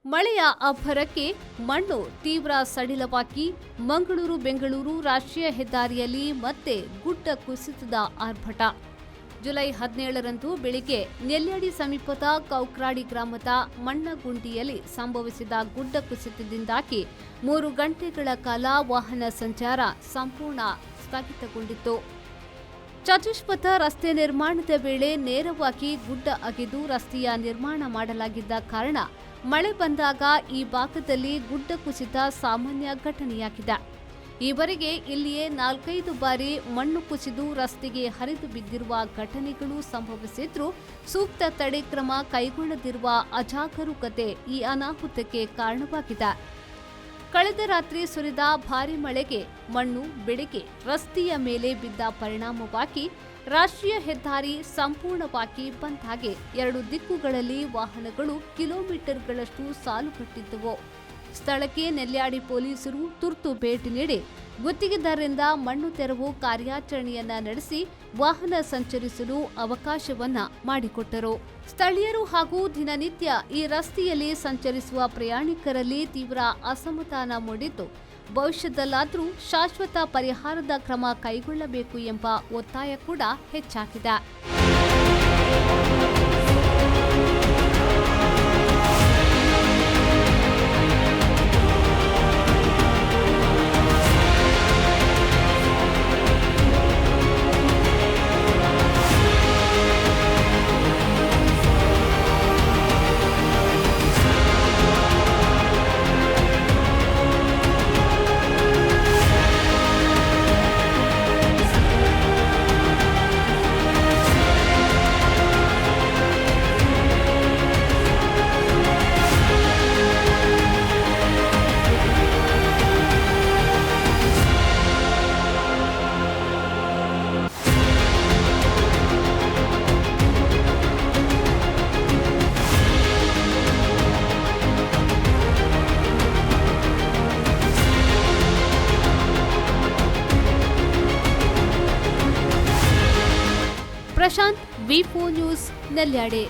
ಮಳೆಯ ಅಬ್ಬರಕ್ಕೆ ಮಣ್ಣು ತೀವ್ರ ಸಡಿಲವಾಗಿ ಮಂಗಳೂರು-ಬೆಂಗಳೂರು ರಾಷ್ಟ್ರೀಯ ಹೆದ್ದಾರಿಯಲ್ಲಿ ಮತ್ತೆ ಗುಡ್ಡ ಕುಸಿತದ ಆರ್ಭಟ. ಜುಲೈ 17ರಂದು ಬೆಳಿಗ್ಗೆ ನೆಲ್ಯಾಡಿ ಸಮೀಪದ ಕೌಕ್ರಾಡಿ ಗ್ರಾಮದ ಮಣ್ಣಗುಂಡಿಯಲ್ಲಿ ಸಂಭವಿಸಿದ ಗುಡ್ಡ ಕುಸಿತದಿಂದಾಗಿ 3 ಗಂಟೆಗಳ ಕಾಲ ವಾಹನ ಸಂಚಾರ ಸಂಪೂರ್ಣ ಸ್ಥಗಿತಗೊಂಡಿತ್ತು. ಚತುಷ್ಪಥ ರಸ್ತೆ ನಿರ್ಮಾಣದ ವೇಳೆ ನೇರವಾಗಿ ಗುಡ್ಡ ಅಗೆದು ರಸ್ತೆಯ ನಿರ್ಮಾಣ ಮಾಡಲಾಗಿದ್ದ ಕಾರಣ ಮಳೆ ಬಂದಾಗ ಈ ಭಾಗದಲ್ಲಿ ಗುಡ್ಡ ಕುಸಿತ ಸಾಮಾನ್ಯ ಘಟನೆಯಾಗಿದೆ. ಈವರೆಗೆ ಇಲ್ಲಿಯೇ 4-5 ಬಾರಿ ಮಣ್ಣು ಕುಸಿದು ರಸ್ತೆಗೆ ಹರಿದು ಬಿದ್ದಿರುವ ಘಟನೆಗಳು ಸಂಭವಿಸಿದ್ರೂ ಸೂಕ್ತ ತಡೆ ಕ್ರಮ ಕೈಗೊಳ್ಳದಿರುವ ಅಜಾಗರೂಕತೆ ಈ ಅನಾಹುತಕ್ಕೆ ಕಾರಣವಾಗಿದೆ. ಕಳೆದ ರಾತ್ರಿ ಸುರಿದ ಭಾರೀ ಮಳೆಗೆ ಮಣ್ಣು ಬೆಳಗ್ಗೆ ರಸ್ತೆಯ ಮೇಲೆ ಬಿದ್ದ ಪರಿಣಾಮವಾಗಿ ರಾಷ್ಟ್ರೀಯ ಹೆದ್ದಾರಿ ಸಂಪೂರ್ಣವಾಗಿ ಬಂದ್. 2 ದಿಕ್ಕುಗಳಲ್ಲಿ ವಾಹನಗಳು ಕಿಲೋಮೀಟರ್ಗಳಷ್ಟು ಸಾಲುಗಟ್ಟಿದ್ದವು. ಸ್ಥಳಕ್ಕೆ ನೆಲ್ಯಾಡಿ ಪೊಲೀಸರು ತುರ್ತು ಭೇಟಿ ನೀಡಿ ಗುತ್ತಿಗೆದಾರರಿಂದ ಮಣ್ಣು ತೆರವು ಕಾರ್ಯಾಚರಣೆಯನ್ನ ನಡೆಸಿ ವಾಹನ ಸಂಚರಿಸಲು ಅವಕಾಶವನ್ನ ಮಾಡಿಕೊಟ್ಟರು. ಸ್ಥಳೀಯರು ಹಾಗೂ ದಿನನಿತ್ಯ ಈ ರಸ್ತೆಯಲ್ಲಿ ಸಂಚರಿಸುವ ಪ್ರಯಾಣಿಕರಲ್ಲಿ ತೀವ್ರ ಅಸಮಾಧಾನ ಮೂಡಿದ್ದು, ಭವಿಷ್ಯದಲ್ಲಾದರೂ ಶಾಶ್ವತ ಪರಿಹಾರದ ಕ್ರಮ ಕೈಗೊಳ್ಳಬೇಕು ಎಂಬ ಒತ್ತಾಯ ಕೂಡ ಹೆಚ್ಚಾಗಿದೆ. ಪ್ರಶಾಂತ್, ವಿ4 ನ್ಯೂಸ್, ನೆಲ್ಯಾಡಿ.